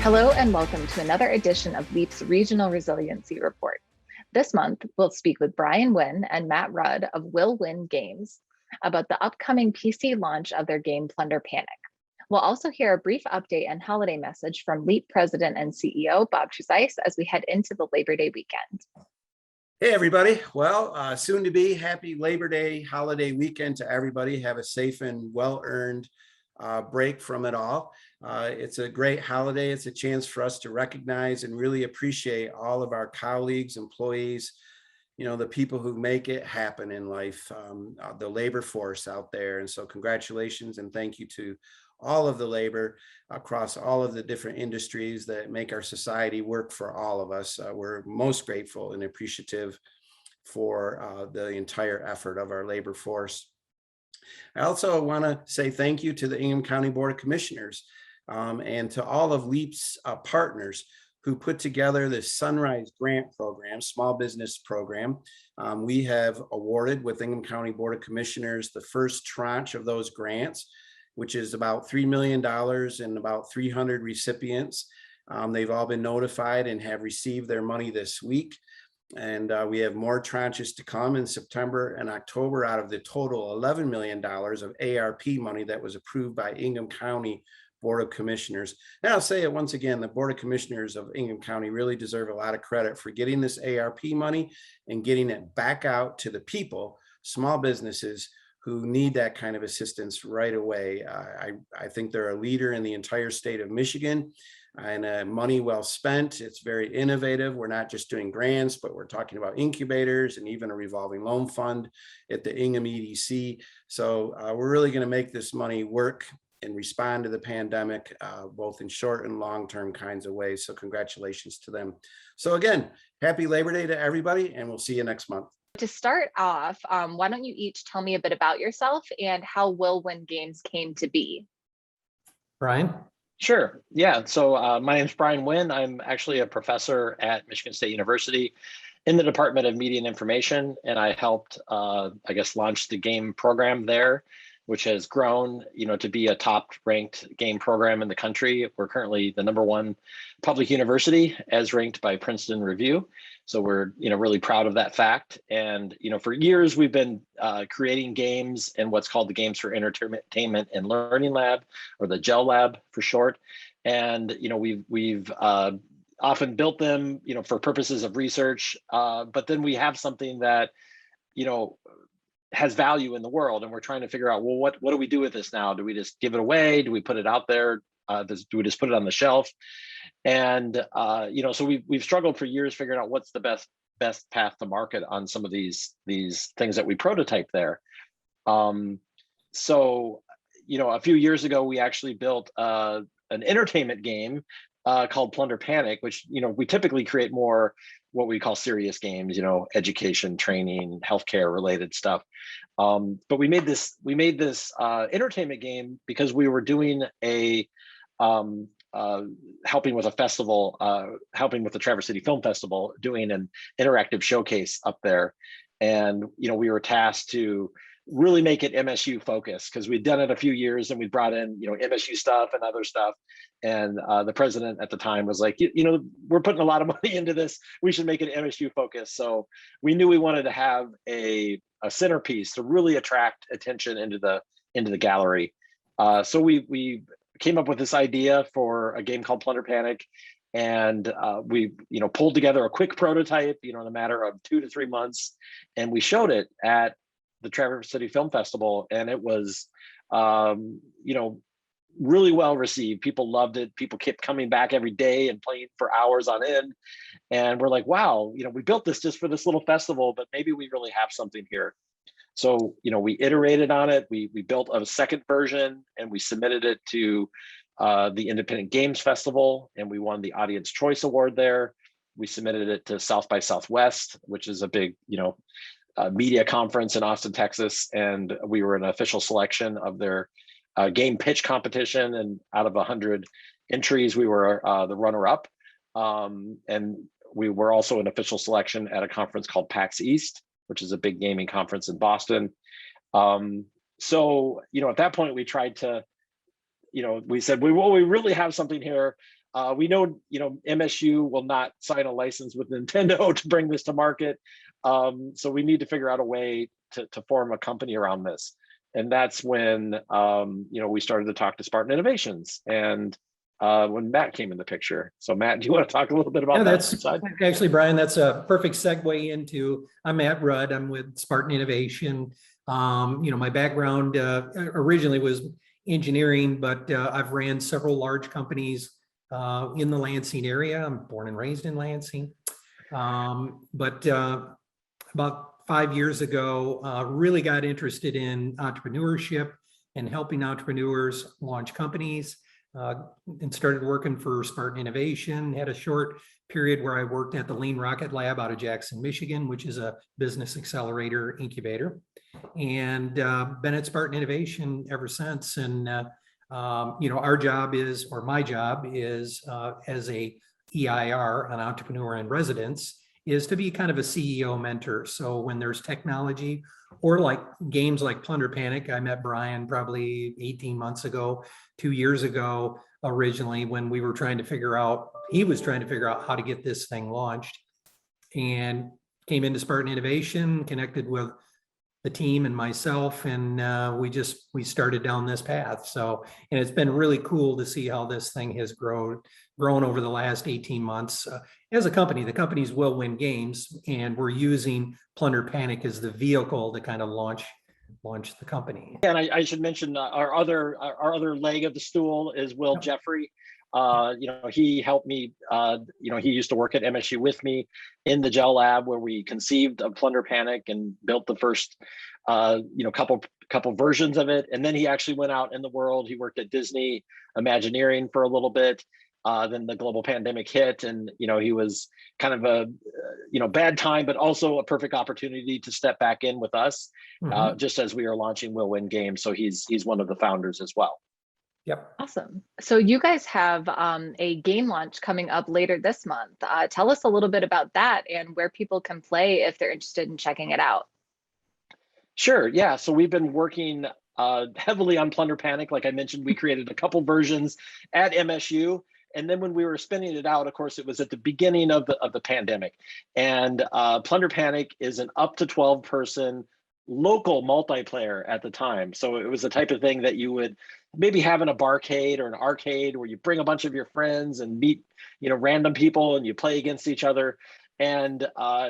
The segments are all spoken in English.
Hello and welcome to another edition of LEAP's Regional Resiliency Report. This month, we'll speak with Brian Winn and Matt Rudd of Winn Games about the upcoming PC launch of their game Plunder Panic. We'll also hear a brief update and holiday message from LEAP President and CEO Bob Trezise as we head into the Labor Day weekend. Hey everybody, well, soon to be happy Labor Day holiday weekend to everybody. Have a safe and well-earned break from it all. It's a great holiday. It's a chance for us to recognize and really appreciate all of our colleagues, employees, the people who make it happen in life, the labor force out there. And so congratulations and thank you to all of the labor across all of the different industries that make our society work for all of us. We're most grateful and appreciative for the entire effort of our labor force. I also want to say thank you to the Ingham County Board of Commissioners and to all of LEAP's partners who put together this Sunrise Grant Program, small business program. We have awarded with Ingham County Board of Commissioners the first tranche of those grants, which is about $3 million and about 300 recipients. They've all been notified and have received their money this week. And we have more tranches to come in September and October out of the total $11 million of ARP money that was approved by Ingham County Board of Commissioners. And I'll say it once again, the Board of Commissioners of Ingham County really deserve a lot of credit for getting this ARP money and getting it back out to the people, small businesses who need that kind of assistance right away. I think they're a leader in the entire state of Michigan. And money well spent. It's very innovative. We're not just doing grants, but we're talking about incubators and even a revolving loan fund at the Ingham EDC. So we're really going to make this money work and respond to the pandemic, both in short and long-term kinds of ways. So congratulations to them. So again, happy Labor Day to everybody, and we'll see you next month. To start off, why don't you each tell me a bit about yourself and how Winn Games came to be? Brian? Sure. Yeah. So my name's Brian Winn. I'm actually a professor at Michigan State University in the Department of Media and Information, and I helped, launch the game program there, which has grown, to be a top-ranked game program in the country. We're currently the #1 public university, as ranked by Princeton Review. So we're, really proud of that fact. And, for years we've been creating games in what's called the Games for Entertainment and Learning Lab, or the GEL Lab for short. And, we've often built them, for purposes of research, but then we have something that, has value in the world, and we're trying to figure out, well, what do we do with this now? Do we just give it away? Do we put it out there? Do we just put it on the shelf? And so we've struggled for years figuring out what's the best path to market on some of these things that we prototype there. So a few years ago we actually built an entertainment game called Plunder Panic, which we typically create more what we call serious games, education, training, healthcare related stuff. But we made this entertainment game because we were doing a helping with a festival, helping with the Traverse City Film Festival, doing an interactive showcase up there. And we were tasked to really make it MSU focused because we'd done it a few years and we brought in MSU stuff and other stuff. And the president at the time was like, we're putting a lot of money into this. We should make it MSU focused. So we knew we wanted to have a centerpiece to really attract attention into the gallery. So we came up with this idea for a game called Plunder Panic. And we pulled together a quick prototype, in a matter of 2 to 3 months. And we showed it at the Traverse City Film Festival, and it was, really well received. People loved it. People kept coming back every day and playing for hours on end. And we're like, wow, we built this just for this little festival, but maybe we really have something here. So, we iterated on it. We built a second version and we submitted it to the Independent Games Festival, and we won the Audience Choice Award there. We submitted it to South by Southwest, which is a big, media conference in Austin, Texas, and we were an official selection of their game pitch competition. And out of 100 entries, we were the runner-up. And we were also an official selection at a conference called PAX East, which is a big gaming conference in Boston. So, at that point, we tried to, we said, we really have something here. We know, MSU will not sign a license with Nintendo to bring this to market. So we need to figure out a way to form a company around this. And that's when, we started to talk to Spartan Innovations, and when Matt came in the picture. So Matt, do you want to talk a little bit about that side? Actually, Brian, that's a perfect segue into, I'm Matt Rudd. I'm with Spartan Innovation. My background originally was engineering, but I've ran several large companies in the Lansing area. I'm born and raised in Lansing. But about 5 years ago, really got interested in entrepreneurship and helping entrepreneurs launch companies, and started working for Spartan Innovation. Had a short period where I worked at the Lean Rocket Lab out of Jackson, Michigan, which is a business accelerator incubator, and been at Spartan Innovation ever since. And our job is, or my job is, as a EIR, an entrepreneur in residence, is to be kind of a CEO mentor. So when there's technology or like games like Plunder Panic, I met Brian probably 18 months ago, 2 years ago, originally, when we were trying to figure out, he was trying to figure out how to get this thing launched, and came into Spartan Innovation, connected with the team and myself, and we started down this path. So, and it's been really cool to see how this thing has grown over the last 18 months. As a company, the company's Will Winn Games, and we're using Plunder Panic as the vehicle to kind of launch the company. And I should mention our other leg of the stool is Will Jeffrey. He helped me. He used to work at MSU with me in the gel lab, where we conceived of Plunder Panic and built the first couple versions of it. And then he actually went out in the world. He worked at Disney Imagineering for a little bit. Then the global pandemic hit, and he was kind of a bad time, but also a perfect opportunity to step back in with us, just as we are launching Will Winn Games. So he's one of the founders as well. Yep. Awesome. So you guys have a game launch coming up later this month. Tell us a little bit about that and where people can play if they're interested in checking it out. Sure. Yeah. So we've been working heavily on Plunder Panic. Like I mentioned, we created a couple versions at MSU. And then when we were spinning it out, of course, it was at the beginning of the pandemic. And Plunder Panic is an up to 12 person local multiplayer at the time. So it was the type of thing that you would maybe have in a barcade or an arcade, where you bring a bunch of your friends and meet, random people, and you play against each other. And,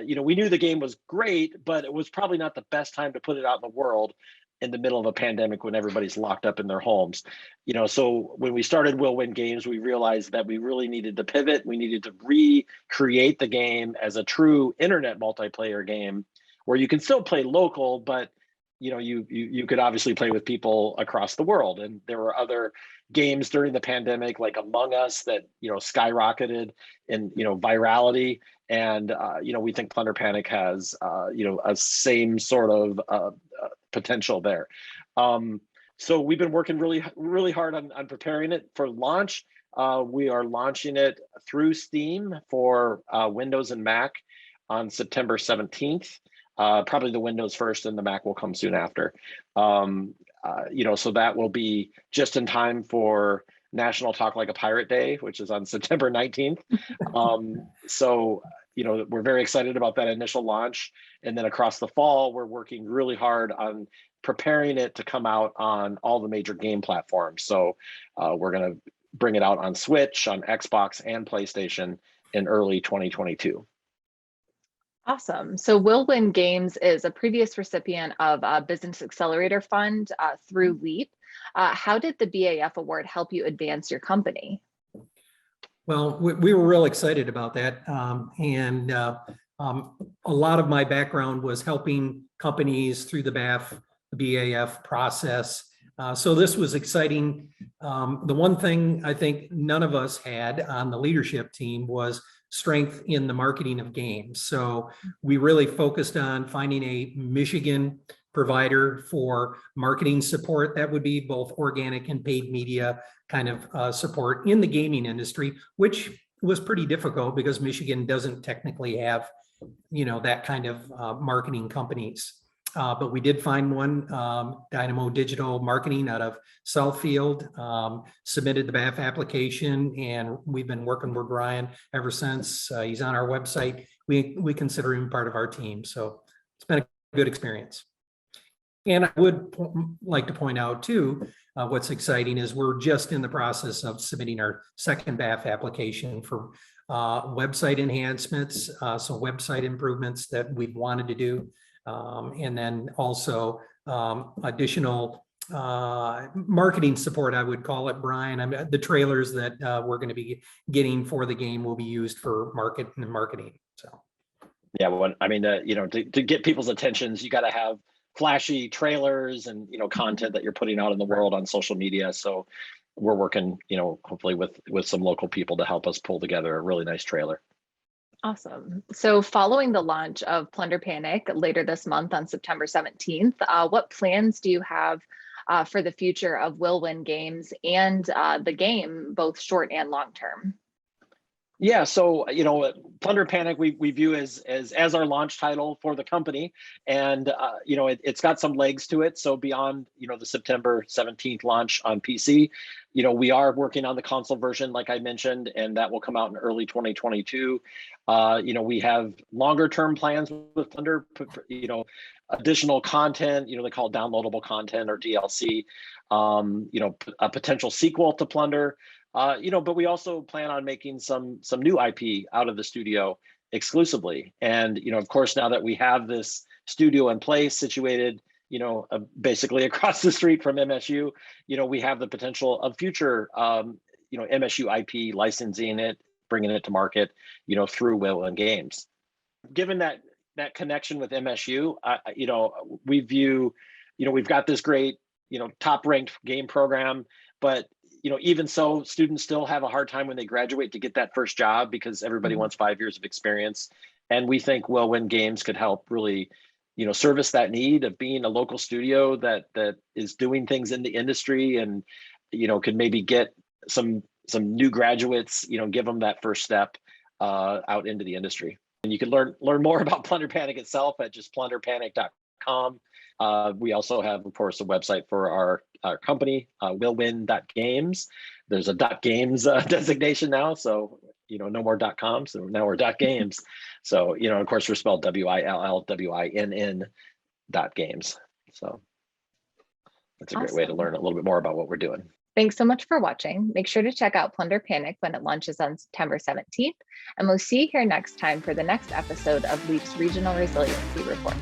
we knew the game was great, but it was probably not the best time to put it out in the world in the middle of a pandemic when everybody's locked up in their homes. So when we started Will Winn Games, we realized that we really needed to pivot. We needed to recreate the game as a true internet multiplayer game, where you can still play local, but you could obviously play with people across the world. And there were other games during the pandemic, like Among Us, that skyrocketed in virality. And we think Plunder Panic has a same sort of potential there. So we've been working really hard on preparing it for launch. We are launching it through Steam for Windows and Mac on September 17th. Probably the Windows first, and the Mac will come soon after. So that will be just in time for National Talk Like a Pirate Day, which is on September 19th. We're very excited about that initial launch. And then across the fall, we're working really hard on preparing it to come out on all the major game platforms. So we're going to bring it out on Switch, on Xbox, and PlayStation in early 2022. Awesome. So Will Winn Games is a previous recipient of a Business Accelerator Fund through LEAP. How did the BAF award help you advance your company? Well, we were real excited about that. And a lot of my background was helping companies through the BAF process. So this was exciting. The one thing I think none of us had on the leadership team was strength in the marketing of games. So we really focused on finding a Michigan provider for marketing support. That would be both organic and paid media kind of support in the gaming industry, which was pretty difficult because Michigan doesn't technically have, that kind of marketing companies. but we did find one, Dynamo Digital Marketing out of Southfield, submitted the BAF application, and we've been working with Brian ever since. He's on our website. We consider him part of our team, so it's been a good experience. And I would like to point out too, what's exciting is we're just in the process of submitting our second BAF application for website enhancements, so website improvements that we've wanted to do. And then also additional marketing support, I would call it, Brian. I mean, the trailers that we're going to be getting for the game will be used for marketing. So, yeah, well, I mean, to get people's attentions, you got to have flashy trailers and content that you're putting out in the world on social media. So we're working, hopefully with some local people to help us pull together a really nice trailer. Awesome. So following the launch of Plunder Panic later this month on September 17th, what plans do you have for the future of Winn Games and the game, both short and long term? Yeah, so Plunder Panic we view as our launch title for the company, and it's got some legs to it. So beyond the September 17th launch on PC, we are working on the console version, like I mentioned, and that will come out in early 2022. We have longer term plans with Plunder, additional content, they call it downloadable content or DLC, a potential sequel to Plunder. But we also plan on making some new IP out of the studio exclusively. And, of course, now that we have this studio in place situated, basically across the street from MSU, we have the potential of future, MSU IP licensing it, bringing it to market, through Winn Games. Given that connection with MSU, we view, we've got this great, top ranked game program, but even so, students still have a hard time when they graduate to get that first job because everybody wants 5 years of experience. And we think Winn Games could help really, service that need of being a local studio that is doing things in the industry and, could maybe get some new graduates, give them that first step out into the industry. And you can learn more about Plunder Panic itself at just plunderpanic.com. We also have, of course, a website for our company, willwin.games. There's a .games designation now, so no more .com. So now we're .games. So of course we're spelled WILLWINN.games. So that's a great way to learn a little bit more about what we're doing. Thanks so much for watching. Make sure to check out Plunder Panic when it launches on September 17th, and we'll see you here next time for the next episode of LEAP's Regional Resiliency Report.